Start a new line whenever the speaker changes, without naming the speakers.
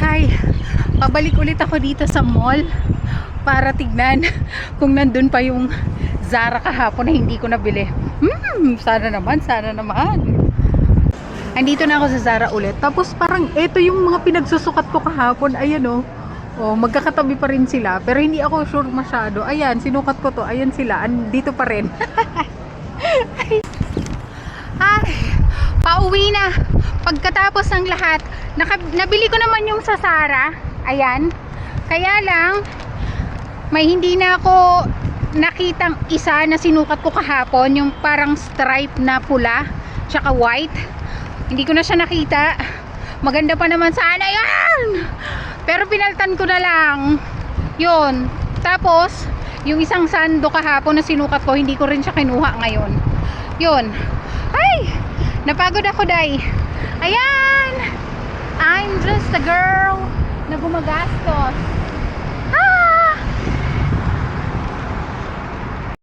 Ay, pabalik ulit ako dito sa mall para tignan kung nandun pa yung Zara kahapon na hindi ko nabili. Sana naman, sana naman. Andito na ako sa Zara ulit. Tapos parang eto yung mga pinagsusukat ko kahapon. Ayan oh. Oh, magkakatabi pa rin sila. Pero hindi ako sure masyado. Ayan, sinukat ko to. Ayan sila. Andito pa rin. Ay, pauwi na. Pagkatapos ng lahat, nabili ko naman yung sa Zara. Ayan. Kaya lang, may hindi na ako nakitang isa na sinukat ko kahapon. Yung parang stripe na pula, tsaka white. Hindi ko na siya nakita. Maganda pa naman sana yan. Pero pinaltan ko na lang. Yun. Tapos, yung isang sando kahapon na sinukat ko, hindi ko rin siya kinuha ngayon. Yun. Ay! Napagod ako, day. Ayan! I'm just a girl na gumagastos.